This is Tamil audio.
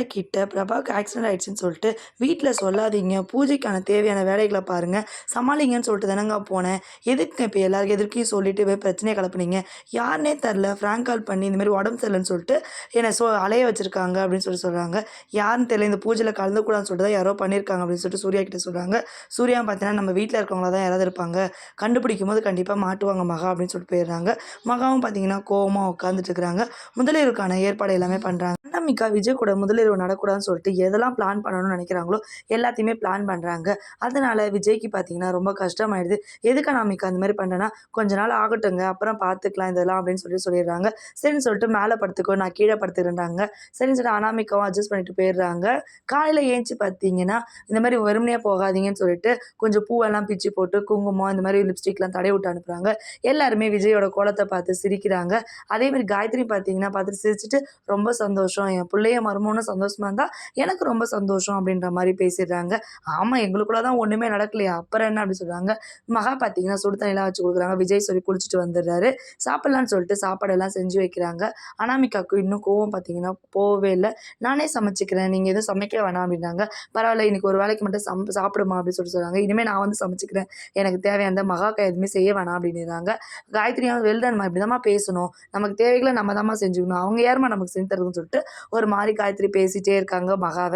கிட்ட பிரபாவுக்கு ஆக்சிடென்ட் ஆயிடுச்சுன்னு சொல்லிட்டு வீட்ல சொல்லாதீங்க. பூஜைக்கான தேவையான வேலைகள பாருங்க. சமாளிங்கன்னு சொல்லிட்டு தானங்க போனேன். எதுக்குங்க இப்ப எல்லாரும் எதிர்க்கையும் சொல்லிட்டு போய் பிரச்சனைய கிளப்புனீங்க? யாருன்னே தெர்ல. ஃப்ராங்க் கால் பண்ணி இந்த மாரி உடம்பு சரியில்லன்னு சொல்லிட்டு என்ன அலைய வச்சிருக்காங்க அப்படின்னு சொல்றாங்க. யாருன்னு தெரியல. இந்த பூஜையில கலந்துக்கூடாதுன்னு சொல்லிட்டு தான் யாரோ பண்ணியிருக்காங்க அப்படின்னு சொல்லிட்டு சூர்யா கிட்ட சொல்றாங்க. சூர்யா பார்த்தீங்கன்னா நம்ம வீட்ல இருக்கவங்களா தான் யாராவது இருப்பாங்க. கண்டுபிடிக்கும்போது கண்டிப்பா மாட்டுவாங்க மகா அப்படின்னு சொல்லிட்டு போயிடுறாங்க. மகாவும் பார்த்தீங்கன்னா கோவமா உட்காந்துட்டு இருக்கிறாங்க. முதலிரவுக்கான ஏற்பாடு எல்லாமே பண்றாங்க. அனாமிகா விஜய் கூட முதலிரவு நடக்கூடாதுன்னு சொல்லிட்டு எதெல்லாம் பிளான் பண்ணணும்னு நினைக்கிறாங்களோ எல்லாத்தையுமே பிளான் பண்றாங்க. அதனால விஜய்க்கு பார்த்தீங்கன்னா ரொம்ப கஷ்டமாயிடுது. எதுக்கு அனாமிகா அந்த மாரி பண்றேன்னா, கொஞ்ச நாள் ஆகட்டுங்க. அப்புறம் பார்த்துக்கலாம் இதெல்லாம் அப்படின்னு சொல்லிடுறாங்க. சரின்னு சொல்லிட்டு மேல படுத்துக்கோ, நான் கீழ படுத்துக்கிறேன்றாங்க. சரின்னு சொல்லிட்டு அனாமிகாவும் அட்ஜஸ்ட் பண்ணிட்டு போயிடுறாங்க. காலையில ஏந்திச்சு பார்த்தீங்கன்னா, இந்த மாரி வெறுமனே போகாதீங்கன்னு சொல்லிட்டு கொஞ்சம் பூவெல்லாம் பிச்சு போட்டு குங்குமம் இந்த மாரி லிப்ஸ்டிக்லாம் தடவி விட்டு அனுப்புறாங்க. எல்லாருமே விஜயோட கோலத்த பார்த்து சிரிக்கிறாங்க. அதே மாரி காயத்ரி பார்த்தீங்கன்னா பார்த்துட்டு சிரிச்சுட்டு ரொம்ப சந்தோஷம். என் புள்ளையும் மருமகனும் சந்தோஷமா இருந்தா எனக்கு ரொம்ப சந்தோஷம் அப்படின்ற மாரி பேசிடுறாங்க. ஆமா எங்களுக்குள்ள தான் ஒண்ணுமே நடக்கலையா? அப்புறம் என்ன அப்படி சொல்றாங்க. மகா பார்த்தீங்கன்னா சுடு தண்ணிலாம் வச்சு குடுக்குறாங்க. விஜய் சொல்லி குளிச்சுட்டு வந்துடுறாரு. சாப்பிடலான்னு சொல்லிட்டு சாப்பாடெல்லாம் செஞ்சு வைக்கிறாங்க. அனாமிகாவுக்கு இன்னும் கோவம் பார்த்தீங்கன்னா போவே இல்ல. நானே சமைச்சுக்கிறேன். நீங்க எதுவும் சமைக்க வேணாம் அப்படின்னாங்க. பரவாயில்ல இன்னைக்கு ஒரு வேளைக்கு மட்டும் சாப்பிடுமா அப்படின்னு சொல்லிட்டு சொல்றாங்க. இனிமே நான் வந்து சமைச்சுக்கிறேன். எனக்கு தேவையானத மகாக்கா எதுவுமே செய்ய வேணாம் அப்படின்னுறாங்க. காயத்ரியும் வெல் டன்மா இப்படிதாம்மா பேசணும். நமக்கு தேவைகள நம்ம தாம்மா செஞ்சுக்கணும். அவங்க யாரும்மா நமக்கு செஞ்சு தரதுன்னு சொல்லிட்டு ஒரு மாரி காயத்ரி பேசிட்டே இருக்காங்க மகாவ.